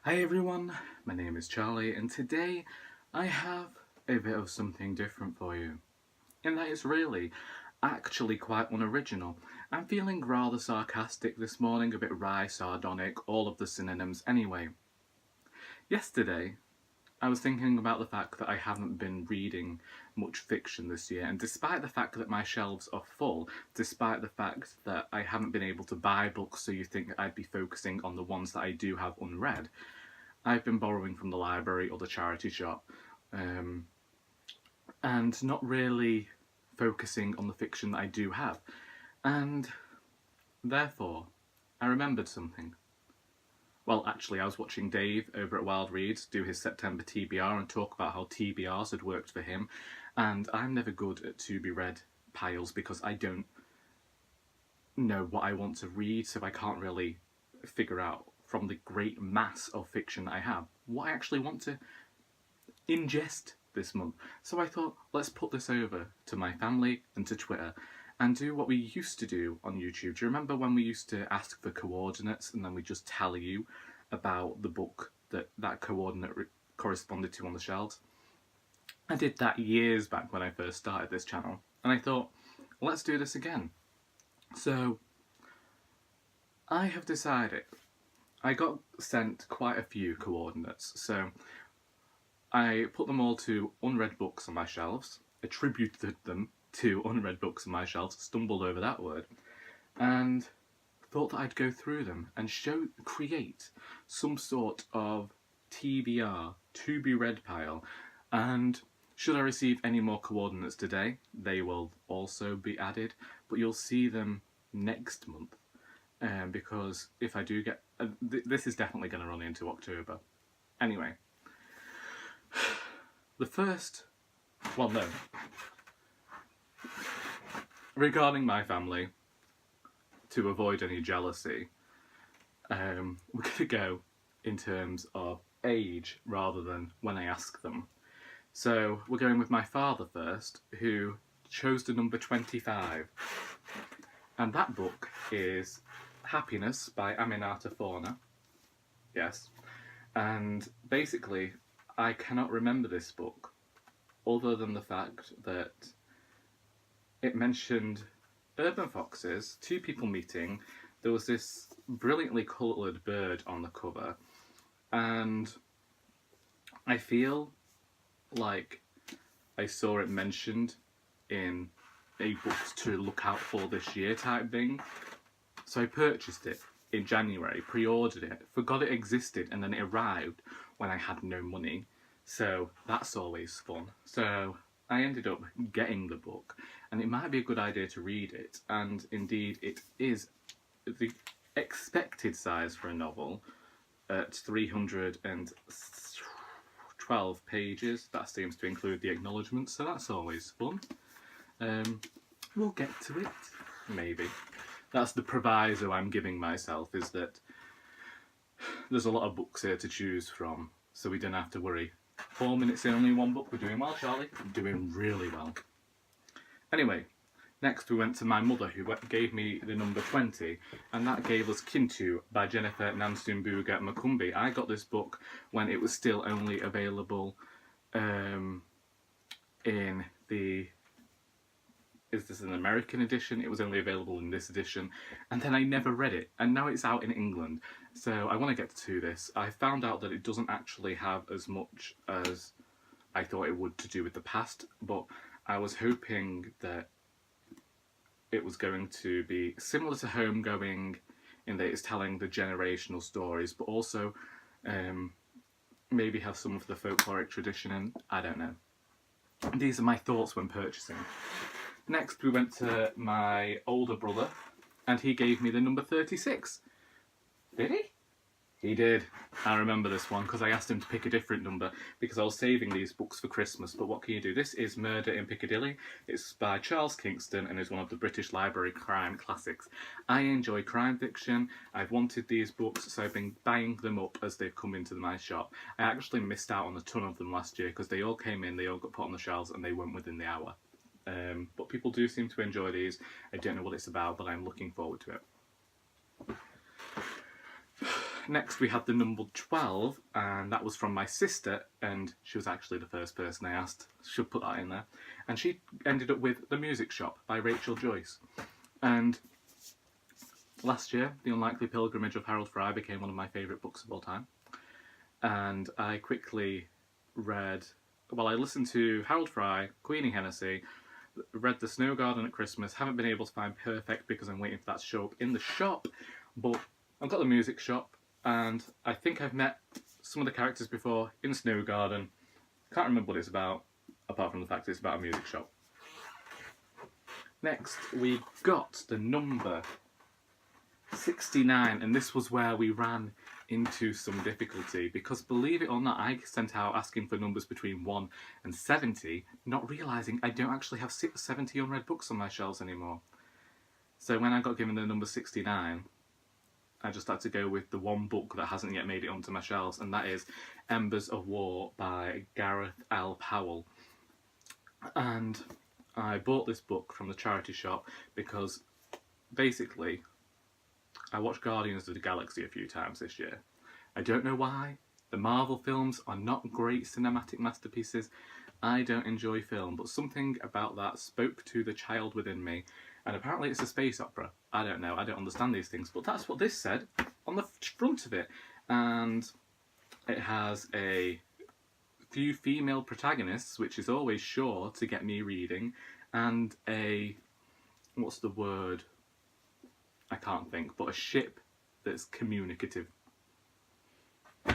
Hi everyone, my name is Charlie and today I have a bit of something different for you. In that it's really actually quite unoriginal. I'm feeling rather sarcastic this morning, a bit wry, sardonic, all of the synonyms anyway. Yesterday I was thinking about the fact that I haven't been reading much fiction this year, and despite the fact that my shelves are full, despite the fact that I haven't been able to buy books so you think I'd be focusing on the ones that I do have unread, I've been borrowing from the library or the charity shop, and not really focusing on the fiction that I do have. And therefore, I remembered something. Well, actually, I was watching Dave over at Wild Reads do his September TBR and talk about how TBRs had worked for him, and I'm never good at to-be-read piles because I don't know what I want to read, so I can't really figure out from the great mass of fiction that I have what I actually want to ingest this month. So I thought, let's put this over to my family and to Twitter and do what we used to do on YouTube. Do you remember when we used to ask for coordinates and then we just tell you about the book that coordinate corresponded to on the shelves? I did that years back when I first started this channel, and I thought, let's do this again. So I have decided, I got sent quite a few coordinates, so I put them all to unread books on my shelves, attributed them to unread books on my shelves, stumbled over that word, and thought that I'd go through them and create some sort of TBR, to be read pile. And should I receive any more coordinates today, they will also be added, but you'll see them next month. Because if I do get... this is definitely going to run into October. Anyway. The first... well, no. Regarding my family, to avoid any jealousy, we're going to go in terms of age rather than when I ask them. So we're going with my father first, who chose the number 25. And that book is Happiness by Aminata Fauna. Yes. And basically, I cannot remember this book other than the fact that it mentioned urban foxes, two people meeting, there was this brilliantly coloured bird on the cover, and I feel like I saw it mentioned in a books to look out for this year type thing. So I purchased it in January, pre-ordered it, forgot it existed, and then it arrived when I had no money. So that's always fun. So I ended up getting the book, and it might be a good idea to read it. And indeed, it is the expected size for a novel at 312 pages. That seems to include the acknowledgements, so that's always fun. We'll get to it, maybe. That's the proviso I'm giving myself, is that there's a lot of books here to choose from, so we don't have to worry. 4 minutes in, only one book. We're doing well, Charlie. We're doing really well. Anyway, next we went to my mother, who gave me the number 20, and that gave us Kintu by Jennifer Nansumbuga Makumbi. I got this book when it was still only available in the... is this an American edition? It was only available in this edition, and then I never read it, and now it's out in England. So I want to get to this. I found out that it doesn't actually have as much as I thought it would to do with the past, but I was hoping that it was going to be similar to Homegoing in that it's telling the generational stories, but also maybe have some of the folkloric tradition in. I don't know. These are my thoughts when purchasing. Next we went to my older brother, and he gave me the number 36. Did he? He did. I remember this one because I asked him to pick a different number because I was saving these books for Christmas, but what can you do? This is Murder in Piccadilly. It's by Charles Kingston and is one of the British Library crime classics. I enjoy crime fiction. I've wanted these books, so I've been buying them up as they've come into my shop. I actually missed out on a ton of them last year because they all came in, they all got put on the shelves, and they went within the hour. But people do seem to enjoy these. I don't know what it's about, but I'm looking forward to it. next we had the number 12, and that was from my sister, and she was actually the first person I asked. Should put that in there. And she ended up with The Music Shop by Rachel Joyce. And last year, The Unlikely Pilgrimage of Harold Fry became one of my favourite books of all time. And I quickly read, well, I listened to Harold Fry, Queenie Hennessy, read The Snow Garden at Christmas, haven't been able to find Perfect because I'm waiting for that to show up in the shop, but I've got The Music Shop, and I think I've met some of the characters before in Snow Garden. Can't remember what it's about, apart from the fact it's about a music shop. Next, we got the number 69, and this was where we ran into some difficulty, because believe it or not, I sent out asking for numbers between 1 and 70, not realising I don't actually have 70 unread books on my shelves anymore. So when I got given the number 69, I just had to go with the one book that hasn't yet made it onto my shelves, and that is Embers of War by Gareth L. Powell. And I bought this book from the charity shop because basically I watched Guardians of the Galaxy a few times this year. I don't know why. The Marvel films are not great cinematic masterpieces. I don't enjoy film, but something about that spoke to the child within me. And apparently it's a space opera. I don't know, I don't understand these things, but that's what this said on the front of it. And it has a few female protagonists, which is always sure to get me reading, and a, what's the word? I can't think, but a ship that's communicative.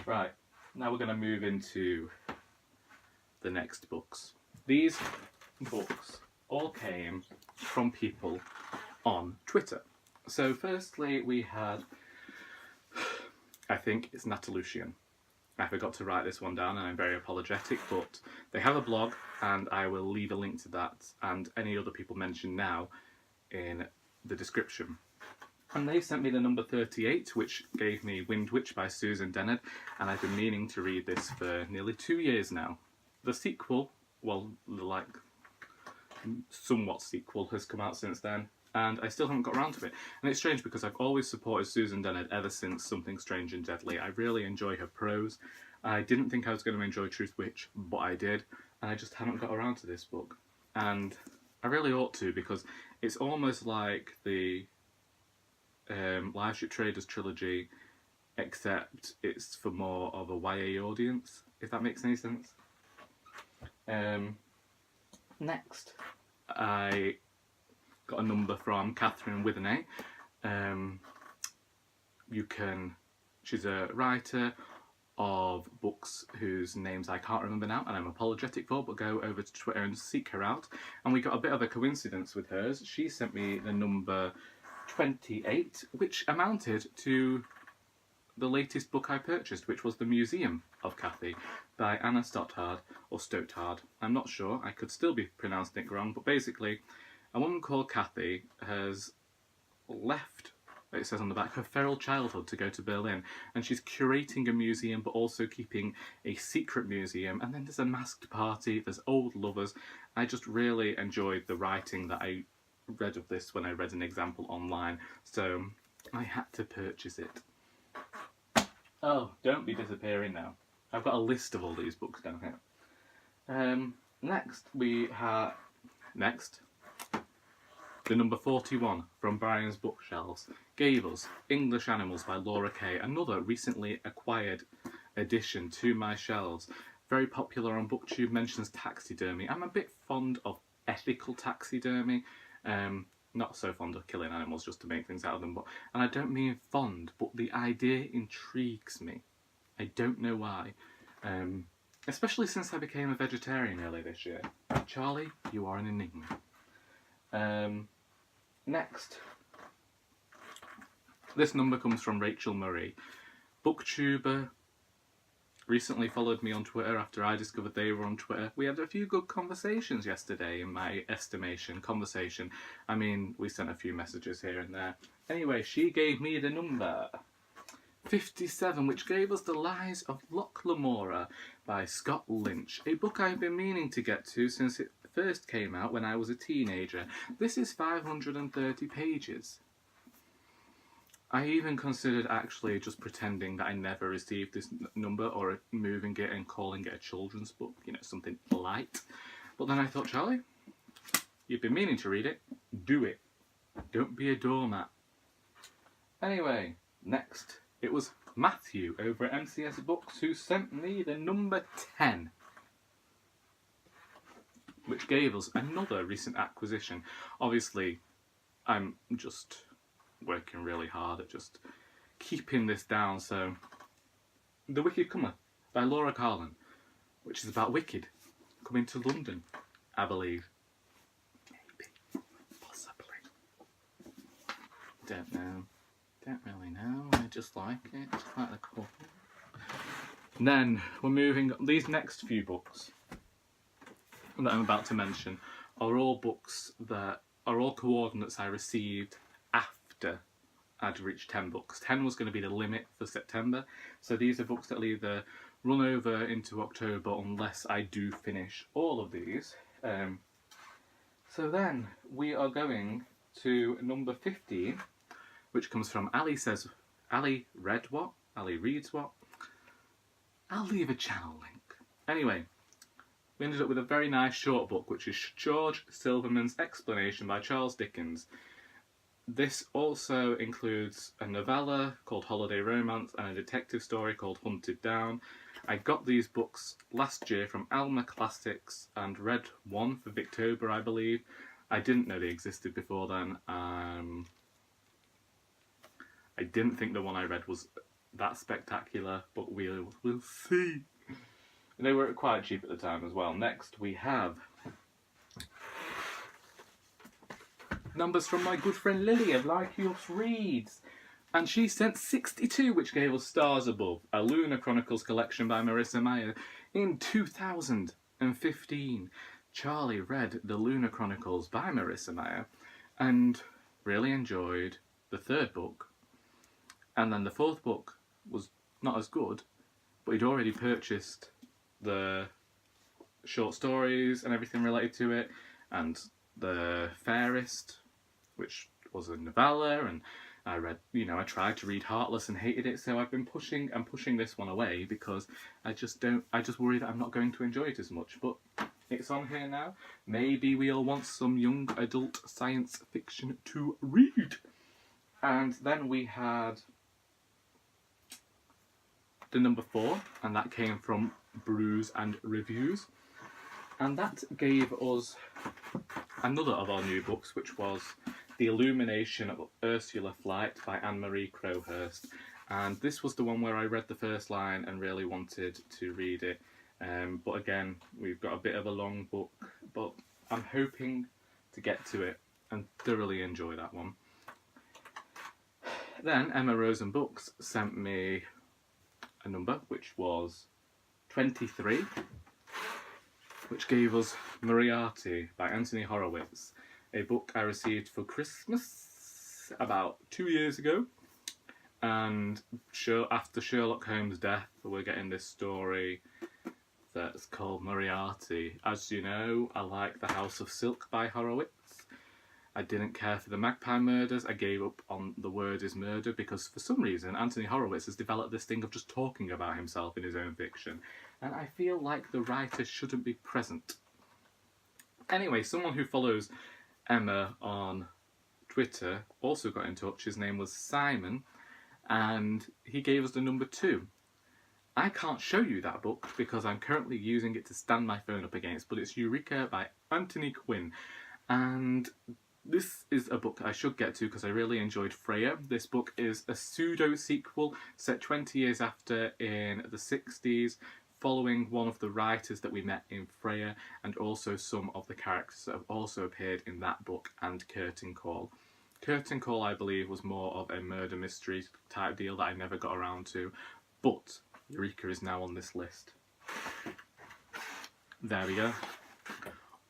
Right, now we're going to move into the next books. These books all came from people on Twitter. So firstly we had, I think it's Natalucian. I forgot to write this one down and I'm very apologetic, but they have a blog and I will leave a link to that and any other people mentioned now in the description. And they sent me the number 38, which gave me Wind Witch by Susan Dennard, and I've been meaning to read this for nearly 2 years now. The sequel, well, like, somewhat sequel, has come out since then, and I still haven't got around to it. And it's strange because I've always supported Susan Dennard ever since Something Strange and Deadly. I really enjoy her prose. I didn't think I was going to enjoy Truth Witch, but I did, and I just haven't got around to this book. And I really ought to, because it's almost like the Live Ship Traders trilogy, except it's for more of a YA audience, if that makes any sense. Next, I got a number from Catherine Withernay. She's a writer of books whose names I can't remember now, and I'm apologetic for, but go over to Twitter and seek her out. And we got a bit of a coincidence with hers. She sent me the number 28, which amounted to the latest book I purchased, which was The Museum of Cathy by Anna Stothard, or Stothard. I'm not sure, I could still be pronouncing it wrong, but basically a woman called Cathy has left, it says on the back, her feral childhood to go to Berlin, and she's curating a museum but also keeping a secret museum, and then there's a masked party, there's old lovers. I just really enjoyed the writing that I read of this when I read an example online, so I had to purchase it. Oh, don't be disappearing now. I've got a list of all these books down here. Next we have the number 41 from Brian's Bookshelves gave us English Animals by Laura Kay, another recently acquired addition to my shelves. Very popular on BookTube, mentions taxidermy. I'm a bit fond of ethical taxidermy. Not so fond of killing animals just to make things out of them, and I don't mean fond, but the idea intrigues me. I don't know why. Especially since I became a vegetarian earlier this year. Charlie, you are an enigma. Next. This number comes from Rachel Murray. BookTuber, recently followed me on Twitter after I discovered they were on Twitter. We had a few good conversations yesterday, in my estimation. Conversation. I mean, we sent a few messages here and there. Anyway, she gave me the number 57, which gave us The Lies of Loch Lamora by Scott Lynch, a book I've been meaning to get to since it first came out when I was a teenager. This is 530 pages. I even considered actually just pretending that I never received this number, or moving it and calling it a children's book, you know, something light. But then I thought, Charlie, you've been meaning to read it, do it. Don't be a doormat. Anyway, next, it was Matthew over at MCS Books who sent me the number 10, which gave us another recent acquisition. Obviously, I'm just working really hard at just keeping this down. So, The Wicked Comer by Laura Carlin, which is about Wicked coming to London, I believe. Maybe. Possibly. Don't know. Don't really know. I just like it. It's quite the cool. And then we're moving. These next few books that I'm about to mention are all books that are all coordinates I received after I'd reached 10 books. 10 was going to be the limit for September, so these are books that'll either run over into October unless I do finish all of these. So then we are going to number 15, which comes from Ali Says, Ali Read What? Ali Reads What? I'll leave a channel link. Anyway, we ended up with a very nice short book, which is George Silverman's Explanation by Charles Dickens. This also includes a novella called Holiday Romance and a detective story called Hunted Down. I got these books last year from Alma Classics and read one for Victober, I believe. I didn't know they existed before then. I didn't think the one I read was that spectacular, but we'll see. They were quite cheap at the time as well. Next we have numbers from my good friend Lily of Like Us Reads. And she sent 62, which gave us Stars Above, a Lunar Chronicles collection by Marissa Meyer in 2015. Charlie read the Lunar Chronicles by Marissa Meyer and really enjoyed the third book. And then the fourth book was not as good, but he'd already purchased the short stories and everything related to it, and The Fairest, which was a novella, and I read, I tried to read Heartless and hated it, so I've been pushing this one away because I just worry that I'm not going to enjoy it as much, but it's on here now. Maybe we all want some young adult science fiction to read. And then we had the number 4, and that came from Brews and Reviews. And that gave us another of our new books, which was The Illumination of Ursula Flight by Anne-Marie Crowhurst. And this was the one where I read the first line and really wanted to read it. But again, we've got a bit of a long book, but I'm hoping to get to it and thoroughly enjoy that one. Then Emma Rosen Books sent me a number, which was 23, which gave us Moriarty by Anthony Horowitz, a book I received for Christmas about 2 years ago. And after Sherlock Holmes' death, we're getting this story that's called Moriarty. As you know, I like The House of Silk by Horowitz. I didn't care for the Magpie Murders. I gave up on The Word is Murder because for some reason Anthony Horowitz has developed this thing of just talking about himself in his own fiction. And I feel like the writer shouldn't be present. Anyway, someone who follows Emma on Twitter also got in touch. His name was Simon, and he gave us the number 2. I can't show you that book because I'm currently using it to stand my phone up against, but it's Eureka by Anthony Quinn. And this is a book I should get to because I really enjoyed Freya. This book is a pseudo-sequel set 20 years after in the 60s, following one of the writers that we met in Freya, and also some of the characters that have also appeared in that book and Curtain Call. Curtain Call, I believe, was more of a murder mystery type deal that I never got around to, but Eureka is now on this list. There we go.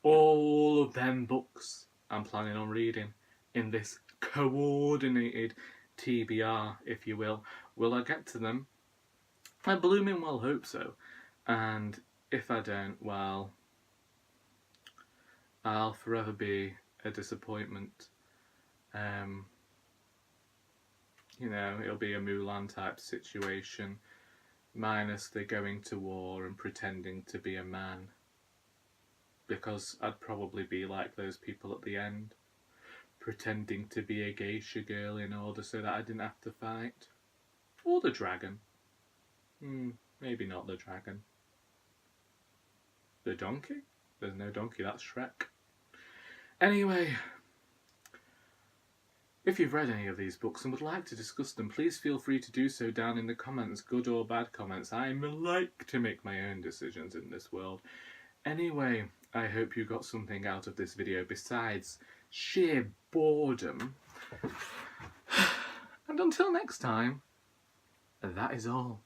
All of them books I'm planning on reading in this coordinated TBR, if you will. Will I get to them? I blooming well hope so. And if I don't, well, I'll forever be a disappointment. You know, it'll be a Mulan type situation, minus the going to war and pretending to be a man. Because I'd probably be like those people at the end, pretending to be a geisha girl in order so that I didn't have to fight. Or the dragon. Maybe not the dragon. The donkey? There's no donkey, that's Shrek. Anyway, if you've read any of these books and would like to discuss them, please feel free to do so down in the comments, good or bad comments. I like to make my own decisions in this world. Anyway, I hope you got something out of this video besides sheer boredom. And until next time, that is all.